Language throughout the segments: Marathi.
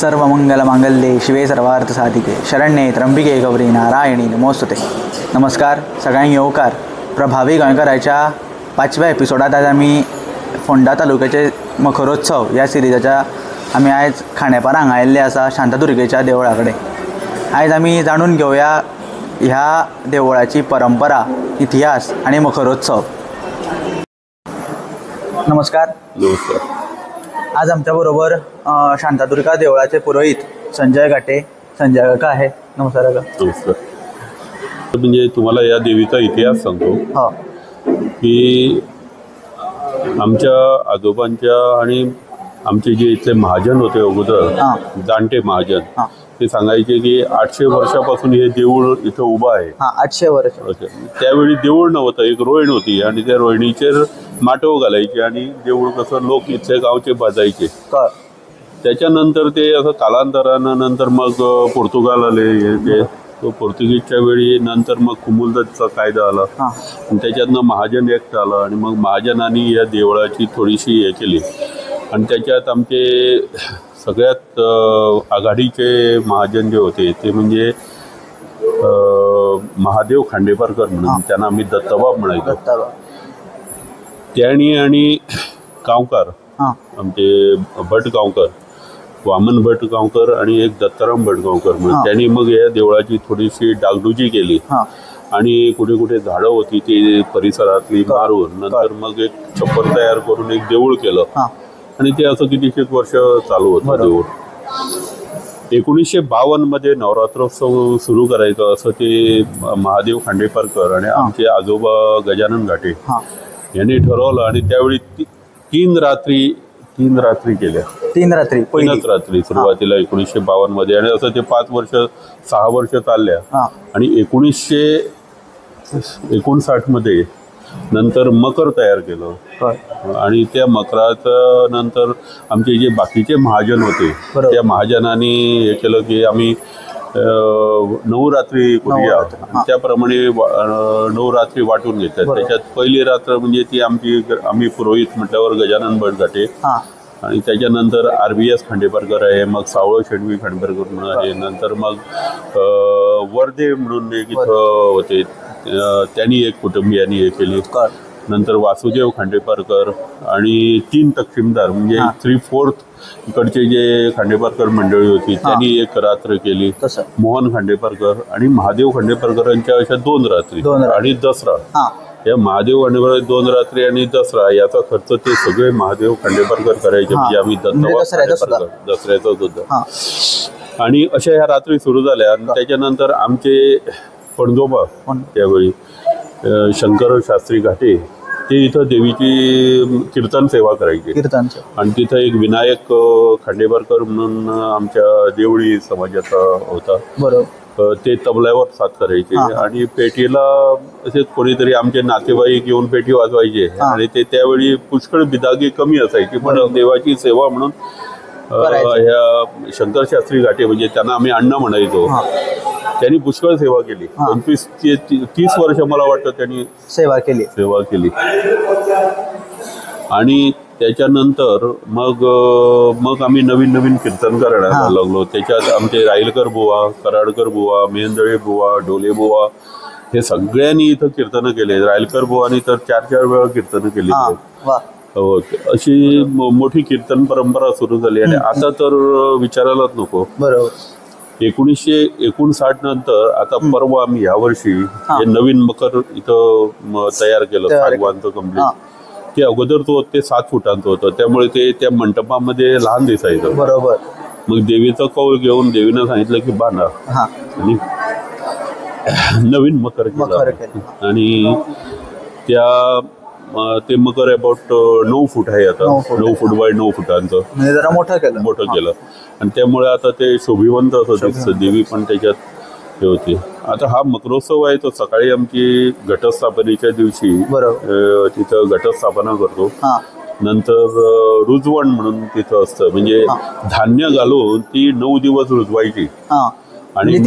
सर्वमंगलमांगल्ये शिवे सर्वार्थसाधिके शरण्ये त्र्यंबिके गौरी नारायणी नमोस्तुते। नमस्कार सगळ्यांक येवकार। प्रभावी गोंयकाराच्या 5व्या एपिसोडात आज आमी फोंडा तालुक्याचे मखरोत्सव या सिरिजाच्या आमी आयज खांडेपार हांगा आयिल्ले आसा शांतादुर्गेच्या देवळा कडेन। आयज आमी जाणून घेवया ह्या देवळाची परंपरा, इतिहास आणि मखरोत्सव। नमस्कार। नमस्कार। आज आमच्या बरोबर शांतादुर्गा देवळाचे पुरोहित संजय घाटे, संजय काका आहे। नमस्कार काका। नमस्कार। म्हणजे तुम्हाला या देवीचा इतिहास सांगतो। हो। की आमच्या आजोबांच्या आणि आमचे जे इथले महाजन होते अगोदर, जाणते महाजन, ते सांगायचे की 800 वर्षापासून हे देऊळ इथं उभं आहे। 800 वर्ष। त्यावेळी देऊळ नव्हतं, एक रोहिण होती आणि त्या रोहिणीचेर माटव घालायचे आणि देऊळ कसं लोक इथले गावचे बाजायचे। त्याच्यानंतर ते असं कालांतरानं नंतर मग पोर्तुगाल आले, ते पोर्तुगीजच्या वेळी नंतर मग कुमुलचा कायदा आला आणि त्याच्यातनं महाजन ॲक्ट आला आणि मग महाजनांनी या देवळाची थोडीशी हे केली आणि त्याच्यात आमचे सगळ्यात आघाडीचे महाजन जे होते ते म्हणजे महादेव खांडेपारकर म्हणून, त्यांना आम्ही दत्तबाब म्हणायचो। त्यांनी आणि गांवकार, आमचे भट गांवकर, वामन भट गांवकर आणि एक दत्ताराम भट गांवकर म्हणून, त्यांनी मग या देवळाची थोडीशी डागडुजी केली आणि कुठे कुठे झाडं होती ती परिसरातली मारून नंतर मग एक छप्पर तयार करून एक देऊळ केलं आणि ते असं कितीशे वर्ष चालू होतं देऊळ। 1952 मध्ये नवरात्रोत्सव सुरू करायचं असं ते महादेव खांडेपारकर आणि आमचे आजोबा गजानन घाटे यांनी ठरवलं आणि त्यावेळी तीन रात्री केल्या। तीनच रात्री सुरुवातीला 1952 मध्ये आणि असं ते 5-6 वर्ष चालल्या आणि 1959 मध्ये नंतर मकर तयार केलं आणि त्या मकराचं नंतर आमचे जे बाकीचे महाजन होते त्या महाजनांनी हे केलं की आम्ही 9 रात्री करूया। त्याप्रमाणे 9 रात्री वाटून घेतात। त्याच्यात पहिली रात्र म्हणजे ती आम्ही पुरोहित म्हटल्यावर गजानन भट घाटे आणि त्याच्यानंतर RBS खांडेपारकर आहे, मग सावळ शेडवी खांडेपारकर म्हणून आहे, नंतर मग वर्धे म्हणून एक इथं होते त्यांनी एक कुटुंबियांनी हे केली, नंतर वासुदेव खांडेपारकर आणि 3 तक्सीमदार म्हणजे 3/4 इकडचे जे खांडेपारकर मंडळी होती त्यांनी एक रात्र केली। मोहन खांडेपारकर आणि महादेव खांडेपारकरांच्या अशा 2 रात्री आणि दसरा। या महादेव खांडेपारकर 2 रात्री आणि दसरा याचा खर्च ते सगळे महादेव खांडेपारकर करायचे, म्हणजे आम्ही दसऱ्याचा सुद्धा। आणि अशा ह्या रात्री सुरू झाल्या आणि त्याच्यानंतर आमचे पणजोबा त्यावेळी शंकर शास्त्री घाटे ते इथं देवीची कीर्तन सेवा करायची आणि तिथं एक विनायक खांडेपारकर म्हणून आमच्या देवळी समाजाचा होता, ते तबल्यावर साथ करायचे आणि पेटीला असेच कोणीतरी आमचे नातेवाईक येऊन पेटी वाजवायचे आणि ते त्यावेळी पुष्कळ बिदागी कमी असायची, पण देवाची सेवा म्हणून ह्या शंकर शास्त्री घाटे म्हणजे त्यांना आम्ही अण्णा म्हणायचो, त्यांनी पुष्कळ सेवा केली। 25 ते 30 वर्ष मला वाटतं त्यांनी सेवा केली आणि त्याच्यानंतर मग आम्ही नवीन कीर्तन करायला लागलो। त्याच्यात आमचे राईलकर बुवा, कराडकर बुवा, मेहंदळे बुवा, ढोले बुवा हे सगळ्यांनी इथं कीर्तन केले। राईलकर बुवानी तर 4 वेळा कीर्तन केली। अशी मोठी कीर्तन परंपरा सुरू झाली आणि आता तर विचारायलाच नको। 1959 नंतर आता परवा आम्ही यावर्षी हे नवीन मकर इथं तयार केलं, सागवानचं कम्प्लीट। ते अगोदर ते 7 फुटांचं होतं, त्यामुळे ते त्या मंडपामध्ये लहान दिसायचं। मग देवीचा कौल घेऊन देवीनं सांगितलं की बांधा आणि नवीन मकर केलं आणि ते मकर अबाउट 9 फूट आहे आता, 9 फूट बाय 9 फुटांचं, म्हणजे जरा मोठं केलं आणि त्यामुळे आता ते शोभिवंत असं दिसतं। देवी पण त्याच्यात हे होती। आता हा मकरोत्सव आहे तो सकाळी आमची घटस्थापनेच्या दिवशी तिथं घटस्थापना करतो, नंतर रुजवण म्हणून तिथं असतं, म्हणजे धान्य घालून ती 9 दिवस रुजवायची आणि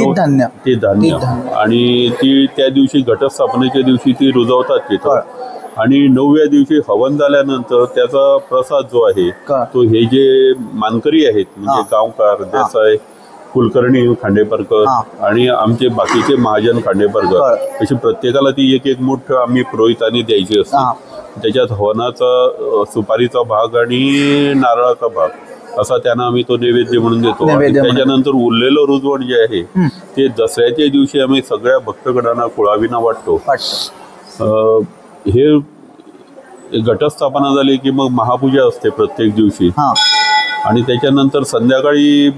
ते धान्य आणि ती त्या दिवशी घटस्थापनेच्या दिवशी ती रुजवतात तिथं आणि 9व्या दिवशी हवन झाल्यानंतर त्याचा प्रसाद जो आहे तो हे जे मानकरी आहेत म्हणजे गावकार देसाई कुलकर्णी खांडेपरकर आणि आमचे बाकीचे महाजन खांडेपरकर अशी प्रत्येकाला ती एक एक मूठ आम्ही पुरोहितांनी द्यायची असते. त्याच्यात हवनाचा सुपारीचा भाग आणि नारळाचा भाग असा त्यांना आम्ही तो नैवेद्य म्हणून देतो. त्याच्यानंतर उरलेलं रुजवण जे आहे ते दसऱ्याच्या दिवशी आम्ही सगळ्या भक्तगणांना कुळावीना वाटतो. हे घटस्थापना झाली की मग महापूजा असते प्रत्येक दिवशी आणि त्याच्यानंतर संध्याकाळी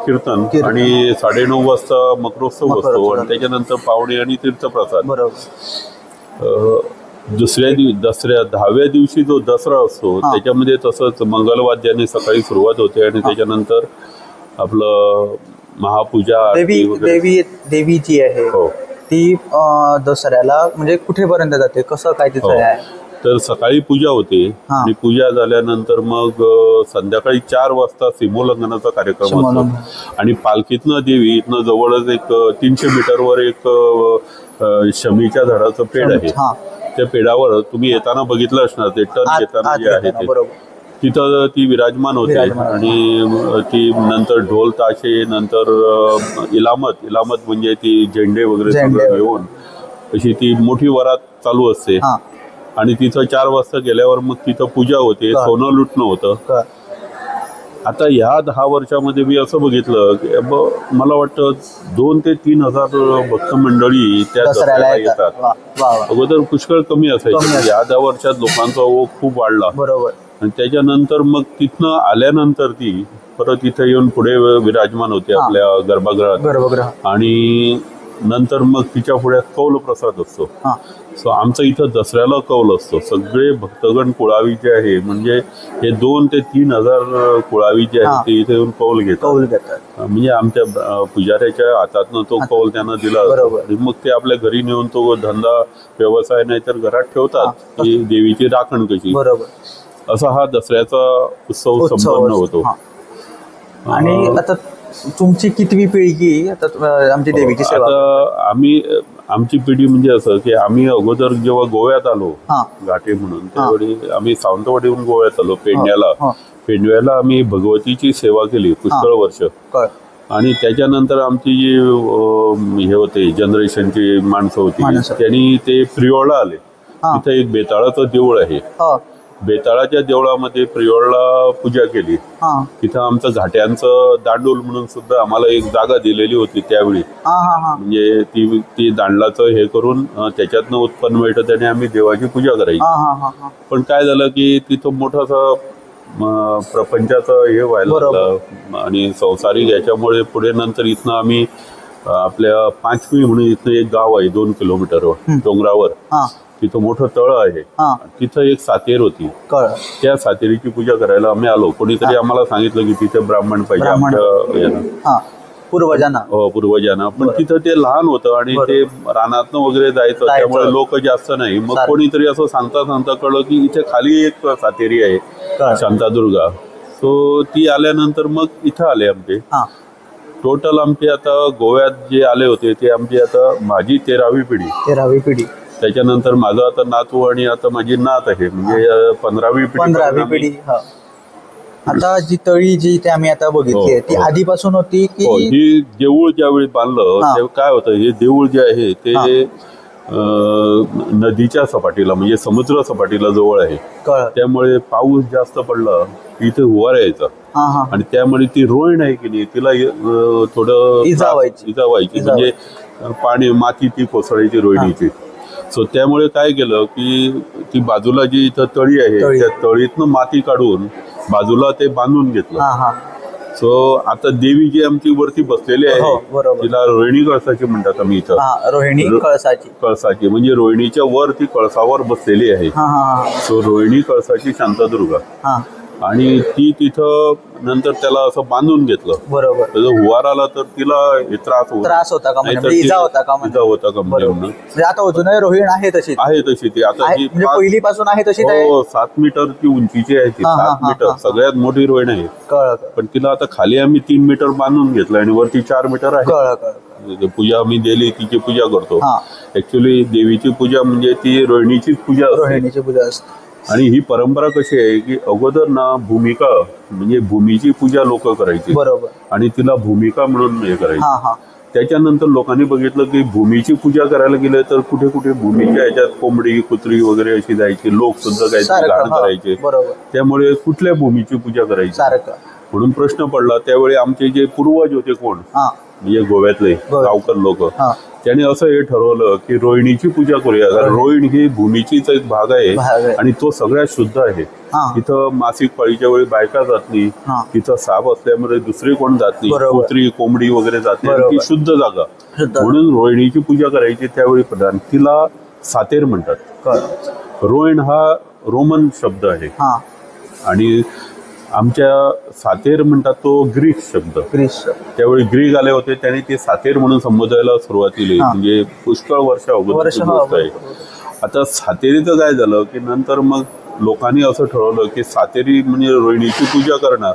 कीर्तन आणि 9:30 वाजता मकरोत्सव असतो आणि त्याच्यानंतर पावणे आणि तीर्थप्रसाद. दसऱ्या 10व्या दिवशी जो दसरा असतो त्याच्यामध्ये तसंच मंगलवाद्याने सकाळी सुरुवात होते आणि त्याच्यानंतर आपलं महापूजा देवी जी आहे ती दसऱ्याला म्हणजे कुठेपर्यंत जाते, कसं काय तिचं आहे? तर सकाळी पूजा होते आणि पूजा झाल्यानंतर मग संध्याकाळी 4 वाजता सीमोल्लंघनाचा कार्यक्रम असतो आणि पालखीतनं देवी इथनं जवळच एक 300 मीटरवर एक शमीच्या झाडाचं पेड आहे. त्या पेडावर तुम्ही येताना बघितलं असणार ते टन येताना जे आहे ते तिथं ती विराजमान होते आणि ती नंतर ढोल ताशे नंतर इलामत म्हणजे ती झेंडे वगैरे सगळं घेऊन अशी ती मोठी वरात चालू असते आणि तिथं 4 वाजता गेल्यावर मग तिथं पूजा होते, सोनं लुटणं होतं. आता ह्या 10 वर्षामध्ये मी असं बघितलं की मला वाटतं 2,000 ते 3,000 भक्त मंडळी त्या दसऱ्याला येतात. अगोदर पुष्कळ कमी असायचे. या 10 वर्षात लोकांचा ओघ खूप वाढला आणि त्याच्यानंतर मग तिथनं आल्यानंतर ती परत इथे येऊन पुढे विराजमान होते आपल्या गर्भगृहात आणि नंतर मग तिच्या पुढे कौल प्रसाद असतो. सो आमचं इथं दसऱ्याला कौल असतो. सगळे भक्तगण कुळावी जे आहे म्हणजे हे 2,000 ते 3,000 कुळावी जे आहे ते इथे येऊन कौल घेतात. म्हणजे आमच्या पुजाऱ्याच्या हातातनं तो कौल त्यांना दिला आणि मग ते आपल्या घरी नेऊन तो धंदा व्यवसाय नाही तर घरात ठेवतात की देवीची राखण कशी. असा हा दसऱ्याचा उत्सव संपन्न होतो. आणि आता तुमची कितवी पिढी आता आमची देवीची सेवा? आता आमची पिढी म्हणजे असं की आम्ही अगोदर जेव्हा गोव्यात आलो घाटे म्हणून त्यावेळी आम्ही सावंतवाडीहून गोव्यात आलो पेंडव्याला आम्ही भगवतीची सेवा केली पुष्कळ वर्ष आणि त्याच्यानंतर आमची जी हे होते जनरेशनची माणसं होती त्यांनी ते प्रियोळला आले. तिथं एक बेताळाचं देऊळ आहे. बेताळाच्या देवळामध्ये प्रियोळला पूजा केली. तिथं आमचं घाट्यांचं दांडूल म्हणून सुद्धा आम्हाला एक जागा दिलेली होती त्यावेळी. म्हणजे ती दांडलाचं हे करून त्याच्यातनं उत्पन्न मिळतं त्याने आम्ही देवाची पूजा करायची. पण काय झालं की तिथं मोठासा प्रपंचाचं हे व्हायला लागलं आणि संसारिक याच्यामुळे पुढे नंतर इथनं आम्ही आपल्या 5वी म्हणून इथनं एक गाव आहे 2 किलोमीटरवर डोंगरावर. तिथं मोठं तळ आहे. तिथं एक सातेर होती. त्या सातेरीची पूजा करायला आम्ही आलो. कोणीतरी आम्हाला सांगितलं की तिथे ब्राह्मण पाहिजे आमच्या पूर्वजांना. पण तिथं ते लहान होतं आणि ते रानातनं वगैरे जायचं त्यामुळे लोक जास्त नाही. मग कोणीतरी असं सांगता कळलं की इथे खाली एक सातेरी आहे शांतादुर्गा. सो ती आल्यानंतर मग इथं आले आमचे. टोटल आमचे आता गोव्यात जे आले होते ते आमची आता माझी 13वी पिढी. त्याच्यानंतर माझा आता नातू आणि आता माझी नात आहे म्हणजे 15वी पिढी. आता जी तळी जी ते आम्ही आता बघितली ती आधीपासून होती की ही देऊळ ज्यावेळी बांधलं तेव्हा काय होतं हे देऊळ जे आहे ते नदीच्या सपाटीला म्हणजे समुद्र सपाटीला जवळ आहे. त्यामुळे पाऊस जास्त पडला की इथे उभार यायचा आणि त्यामुळे ती रोईण आहे की नाही तिला थोडं इजा व्हायची म्हणजे पाणी माती ती कोसळायची रोहिणीची. सो त्यामुळे काय केलं की ती बाजूला जी इथं तळी आहे त्या तळीतनं माती काढून बाजूला ते बांधून घेतलं. सो आता देवी जी आमची वरती बसलेली आहे तिला रोहिणी कळसाची म्हणतात आम्ही इथं. रोहिणी कळसाची म्हणजे रोहिणीच्या वर ती कळसावर बसलेली आहे. सो रोहिणी कळसाची शांतादुर्गा आणि ती तिथं नंतर त्याला असं बांधून घेतलं. बरोबर. त्याचा हुवार आला तर तिला त्रास होता का नाहीतर इजा होता का इजा होता का म्हणून. आता अजूनही रोहिण आहे तशी ती आता जी पहिलीपासून आहे तशी 7 मीटरची उंचीची आहे ती. 7 मीटर सगळ्यात मोठी रोहिण आहे. पण तिला आता खाली आम्ही 3 मीटर बांधून घेतलं आणि वरती 4 मीटर आहे. पूजा आम्ही दिली तिची पूजा करतो. ऍक्च्युली देवीची पूजा म्हणजे ती रोहिणीचीच पूजा असते. आणि ही परंपरा कशी आहे की अगोदर ना भूमिका म्हणजे भूमीची पूजा लोक करायची. बरोबर. आणि तिला भूमिका म्हणून हे करायची. त्याच्यानंतर लोकांनी बघितलं की भूमीची पूजा करायला गेले तर कुठे कुठे भूमीच्या ह्याच्यात कोंबडी कुत्री वगैरे अशी जायची. लोक सुद्धा काहीतरी घाण करायचे. त्यामुळे कुठल्या भूमीची पूजा करायची म्हणून प्रश्न पडला. त्यावेळी आमचे जे पूर्वज होते कोण म्हणजे गोव्यातले गावकर लोक त्याने असं हे ठरवलं की रोहिणीची पूजा करूया. कारण रोहिणी ही भूमीचीच एक भाग आहे आणि तो सगळ्यात शुद्ध आहे. तिथं मासिक पाळीच्या वेळी बायका जात नाही. तिथं साप असल्यामुळे दुसरी कोण जात नाही. कुत्री कोंबडी वगैरे जात नाही. ती शुद्ध जागा म्हणून रोहिणीची पूजा करायची. त्यावेळी प्रधान तिला सातेर म्हणतात. रोहिण हा रोमन शब्द आहे आणि आमच्या सातेर म्हणतात तो ग्रीक शब्द. त्यावेळी ग्रीक आले होते त्यांनी ते सातेर म्हणून संबोधायला सुरुवात केली. म्हणजे पुष्कळ वर्ष अगोदरची गोष्ट आहे. आता सातेरीचं काय झालं की नंतर मग लोकांनी असं ठरवलं की सातेरी म्हणजे रोहिणीची पूजा करणार.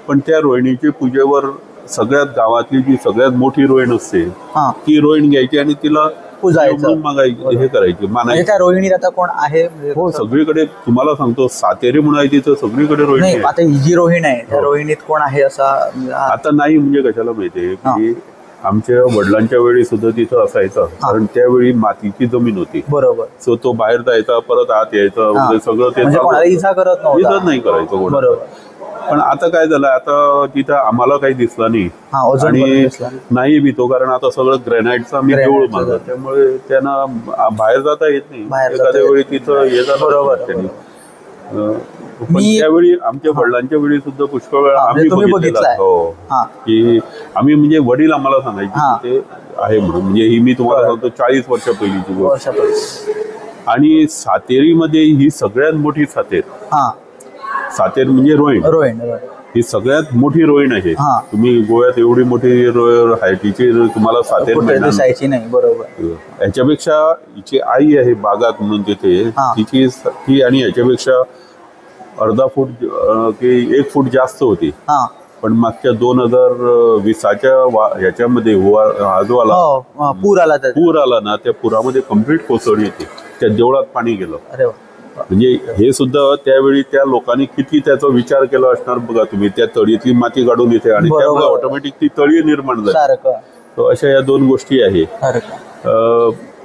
पण त्या रोहिणीची पूजेवर सगळ्यात गावातली जी सगळ्यात मोठी रोहिण असते ती रोहिण घ्यायची आणि तिला हे करायची मानायची. त्या रोहिणीत आता कोण आहे? हो सगळीकडे तुम्हाला सांगतो सातेरी म्हणायची तर सगळीकडे रोहिणी. आता ही जी रोहिण आहे त्या रोहिणीत कोण आहे असा आता नाही. म्हणजे कशाला माहितीये की आमच्या वडिलांच्या वेळी सुद्धा तिथं असायचं. कारण त्यावेळी मातीची जमीन होती. बरोबर. सो तो बाहेर जायचा परत आत यायचा सगळं ते इजा नाही करायचं. बरोबर. पण आता काय झालं आता तिथं आम्हाला काही दिसला नाही आणि नाही बी तो. कारण आता सगळं ग्रॅनाइटचं आम्ही देऊळ बांधलं त्यामुळे त्यांना बाहेर जाता येत नाही. एखाद्या वेळी तिथं येतात त्यांनी. पण त्यावेळी आमच्या वडिलांच्या वेळी सुद्धा पुष्कळ वेळा आम्ही बघितलेला. हो की आम्ही म्हणजे वडील आम्हाला सांगायचे ते आहे म्हणून. म्हणजे ही मी तुम्हाला सांगतो 40 वर्ष पहिलीची गोष्ट. आणि सातेरीमध्ये ही सगळ्यात मोठी सातेर म्हणजे रोहिण ही सगळ्यात मोठी रोहिण आहे. तुम्ही गोव्यात एवढी मोठी हायटीची तुम्हाला सातेर दिसायची नाही. बरोबर. ह्याच्यापेक्षा हिची आई आहे बागात म्हणून तिथे तिची ती आणि ह्याच्यापेक्षा अर्धा फूट की 1 फूट जास्त होती. पण मागच्या 2020च्या ह्याच्यामध्ये हा जो आला पूर आला ना त्या पुरामध्ये कम्प्लीट कोसळली होती. त्या देवळात पाणी गेलं. म्हणजे हे सुद्धा त्यावेळी त्या लोकांनी किती त्याचा विचार केला असणार बघा तुम्ही. त्या तळीतली माती काढून येते आणि त्यामुळे ऑटोमॅटिक ती तळी निर्माण झाली. अशा या 2 गोष्टी आहेत.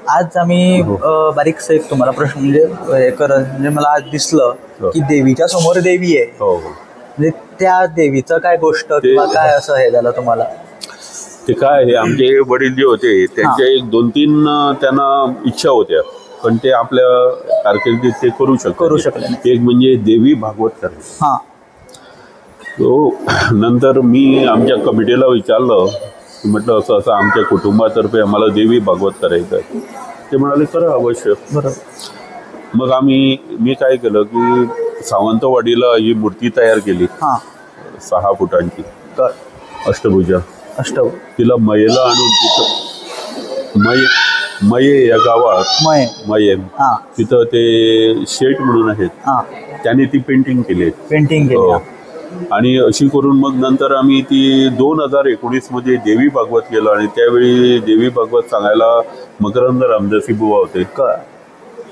आज आम्ही बारीकसा एक तुम्हाला प्रश्न म्हणजे मला आज दिसलं की देवीच्या समोर देवी आहे. म्हणजे त्या देवीचं काय गोष्ट किंवा काय असं हे झालं तुम्हाला? ते काय आहे आमचे वडील जे होते त्यांच्या 1-2-3 त्यांना इच्छा होत्या पण ते आपल्या कारकिर्दीत ते करू शकले. एक म्हणजे देवी भागवत करणे. तो नंतर मी आमच्या कमिटीला विचारलं म्हटलं असं असं आमच्या कुटुंबातर्फे आम्हाला देवी भागवत करायचं आहे. ते म्हणाले करा अवश्य. मग मी काय केलं की सावंतवाडीला ही मूर्ती तयार केली 6 फुटांची अष्टभुजा. तिला मयेला आणून तिथं मये या गावात मये तिथं ते शेट म्हणून आहेत त्यांनी ती पेंटिंग केली. आणि अशी करून मग नंतर आम्ही ती 2019 मध्ये देवी भागवत केलं. आणि त्यावेळी देवी भागवत सांगायला मकरंद रामदासी बुवा होते.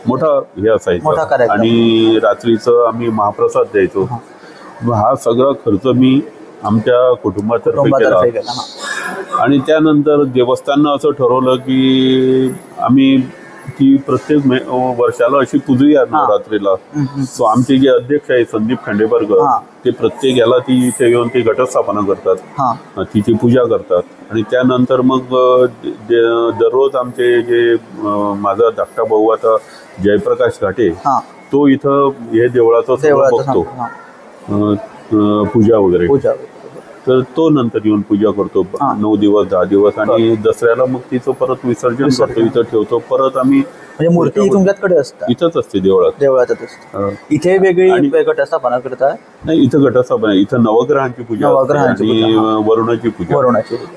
मोठा हे असायचा आणि रात्रीचं आम्ही महाप्रसाद द्यायचो. हा सगळा खर्च मी आमच्या कुटुंबातर्फे केला. आणि त्यानंतर देवस्थाननं असं ठरवलं की आम्ही ती प्रत्येक वर्षाला अशी पूजूया नवरात्रीला. सो आमचे जे अध्यक्ष आहे संदीप खांडेबरकर ते प्रत्येक याला ती इथे येऊन ती घटस्थापना करतात. तिची पूजा करतात. आणि त्यानंतर मग दररोज आमचे जे माझा धाकटा भाऊ आता जयप्रकाश घाटे तो इथं हे देवळाचं सगळं बघतो पूजा वगैरे. तर तो नंतर येऊन पूजा करतो 9 दिवस 10 दिवस आणि दसऱ्याला मग तिचं परत विसर्जन करतो, इथं ठेवतो. परत आम्ही म्हणजे मूर्ती तुमच्याकडे असतात? इथंच असते देवळात असते. इथे वेगळी घटस्थापना करतात? नाही, इथं घटस्थापना, इथं नवग्रहांची पूजा आणि वरुणाची पूजा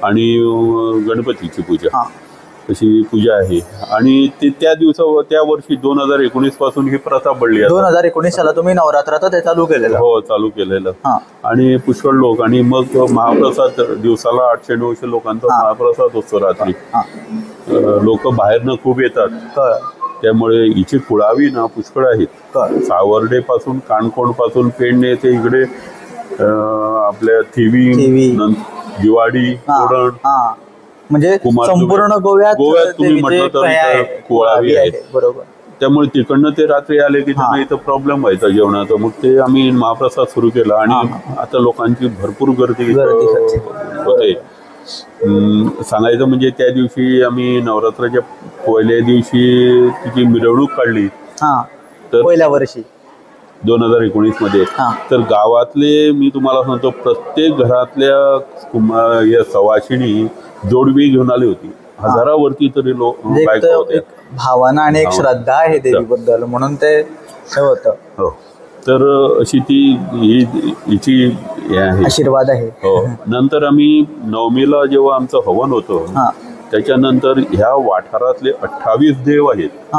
आणि गणपतीची पूजा अशी पूजा आहे. आणि त्या वर्षी 2019 पासून ही प्रथा पडली. 2019 साला तुम्ही नवरात्रात ते चालू केलेलं? हो, चालू केलेलं. आणि पुष्कळ लोक, आणि मग महाप्रसाद दिवसाला 800-900 लोकांचा महाप्रसाद असतो रात्री. लोक बाहेरनं खूप येतात, त्यामुळे हिची कुळावी ना पुष्कळ आहेत. सावर्डे पासून, काणकोण पासून, पेडणे ते इकडे आपल्या थिवी, दिवाडी, कोडण, म्हणजे संपूर्ण गोव्यात तुम्ही म्हटलं तर कुळावी आहे. बरोबर. त्यामुळे तिकडनं ते रात्री आले की त्यांना इथं प्रॉब्लेम व्हायचा जेवणाचा. मग ते आम्ही महाप्रसाद सुरू केला आणि आता लोकांची भरपूर गर्दी होते. सांगायचं म्हणजे त्या दिवशी आम्ही नवरात्राच्या पहिल्या दिवशी तिची मिरवणूक काढली. तर पहिल्या वर्षी 2019 मध्ये तर गावातले, मी तुम्हाला सांगतो, प्रत्येक घरातल्या या सवाशिणी जोडवी घेऊन आली होती. हजारावरती तरी लोक बायका होत्या. भावना आणि एक श्रद्धा आहे देवीबद्दल, म्हणून ते होतं. हो, तर अशी हिची आहे, आशीर्वाद आहे. हो. नंतर आम्ही नवमीला जेव्हा आमचं हवन होतं, त्याच्यानंतर ह्या वाठारातले 28 देव आहेत.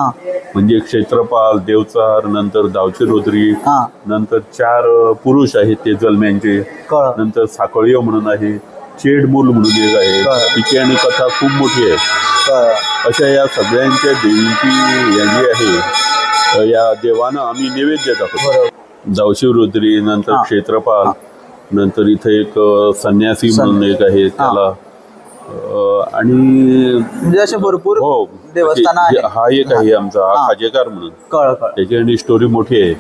म्हणजे क्षेत्रपाल, देवचार, नंतर दावचेरोद्री, नंतर 4 पुरुष आहेत ते जलम्यांचे, नंतर साकळीय म्हणून आहे, चेडमूल म्हणून एक आहे, तिची आणि कथा खूप मोठी आहे. अशा या सगळ्यांच्या देवींची जी आहे, या देवांना आम्ही नैवेद्य दाखवतो. दावचेरोद्री, नंतर क्षेत्रपाल, नंतर इथे एक संन्यासी म्हणून एक आहे त्याला, आणि म्हणजे असे भरपूर देवस्थान. हा एक आहे आमचा खाजेकार म्हणून, त्याची आणि स्टोरी मोठी आहे.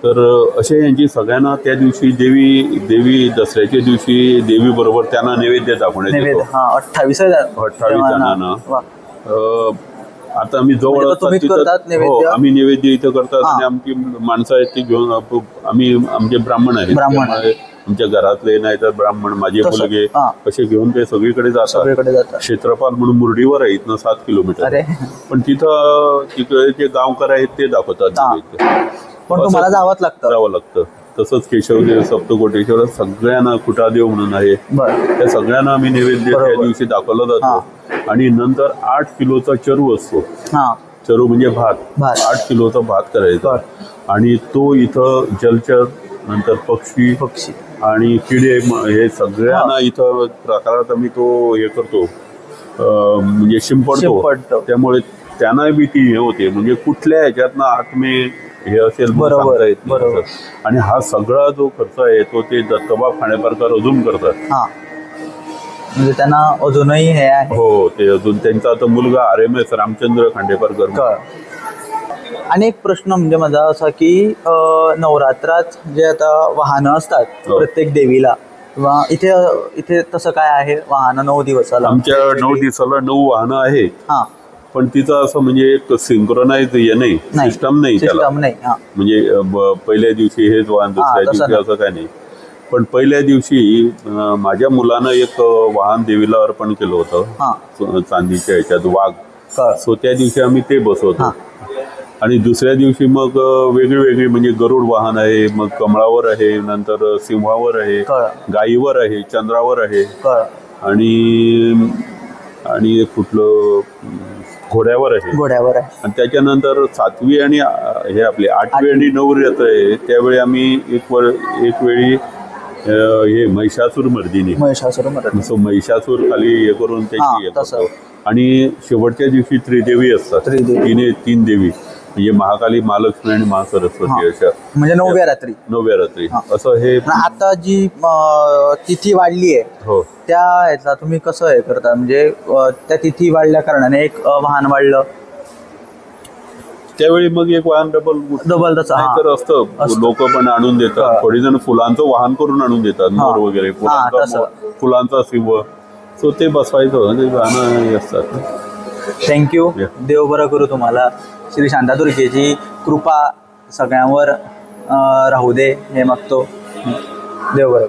तर अशा यांची सगळ्यांना त्या दिवशी देवी दसऱ्याच्या दिवशी देवी बरोबर त्यांना नैवेद्य दाखवण्यात येतो. 28 जणांना. आता आम्ही जवळ आम्ही नैवेद्य इथं करतात आणि आमची माणसं आहेत ती घेऊन आम्ही, आमचे ब्राह्मण आहेत, आमच्या घरातले नाही तर ब्राह्मण, माझे मुलगे, असे घेऊन ते सगळीकडे जातात. क्षेत्रपाल म्हणून मुरडीवर आहे, इथनं 7 किलोमीटर. पण तिकडे जे गावकर आहेत ते दाखवतात. पण तुम्हाला जावं लागतं. तसंच केशवदेव, सप्तकोटेश्वर, सगळ्यांना कुटादेव म्हणून आहे, त्या सगळ्यांना आम्ही नैवेद्य त्या दिवशी दाखवला जातो. आणि नंतर 8 किलोचा चरू असतो. चरू म्हणजे भात. 8 किलोचा भात करायचा. आणि तो इथं जलचर, नंतर पक्षी आणि किडे, हे सगळ्यांना इथं प्रकारात आम्ही तो हे करतो, म्हणजे शिंपडतो. त्यामुळे त्यांना भीती हे होते, म्हणजे कुठल्या ह्याच्यातनं आत्मे हे असेल सांगता येत नाही. आणि हा सगळा जो खर्च आहे तो ते दत्तोबा खांडेपारकर अजून करतात. म्हणजे त्यांना अजूनही हे आहे. हो, ते अजून त्यांचा आता मुलगा RMS रामचंद्र खांडेपारकर. आणि एक प्रश्न म्हणजे माझा असा की नवरात्रात जे आता वाहनं असतात प्रत्येक देवीला, किंवा इथे तसं काय आहे? वाहनं 9 दिवसाला? आमच्या 9 दिवसाला 9 वाहनं आहेत. पण तिचं असं म्हणजे एक सिंक्रोनाइज हे नाही, सिस्टम नाही त्याला. म्हणजे पहिल्या दिवशी हेच वाहन, दुसऱ्या दिवशी असं काय नाही. पण पहिल्या दिवशी माझ्या मुलानं एक वाहन देवीला अर्पण केलं होतं चांदीच्या ह्याच्यात, वाघ. सो त्या दिवशी आम्ही ते बसवतो. आणि दुसऱ्या दिवशी मग वेगळी म्हणजे गरुड वाहन आहे, मग कमळावर आहे, नंतर सिंहावर आहे, गायीवर आहे, चंद्रावर आहे, आणि कुठलं घोड्यावर आहे. आणि त्याच्यानंतर 7वी आणि हे आपले 8वी आणि 9वी येत आहे, त्यावेळी आम्ही एक वेळी हे महिषासूर मर्दिनी, महिषासूर खाली हे करून त्याची येत असतो. आणि शेवटच्या दिवशी त्रिदेवी असतात, 3 देवी, म्हणजे महाकाली, महालक्ष्मी आणि महासरस्वती, अशा. म्हणजे 9व्या रात्री असं. हे आता जी तिथी वाढली आहे, त्या ह्याचा तुम्ही कसं हे करता? म्हणजे त्या तिथी वाढल्या कारणाने एक वाहन वाढलं, त्यावेळी मग एक वाहन डबल तर असतं. लोक पण आणून देतात, थोडी जण फुलांचं वाहन करून आणून देतात, मोर वगैरे, फुलांचा सिंह. सो ते बसवायचं, ते गाणं असतात. थँक्यू. देव बरं करू तुम्हाला. श्री शांतादुर्गेची कृपा सगळ्यांवर राहू दे हे मागतो. देव बरं.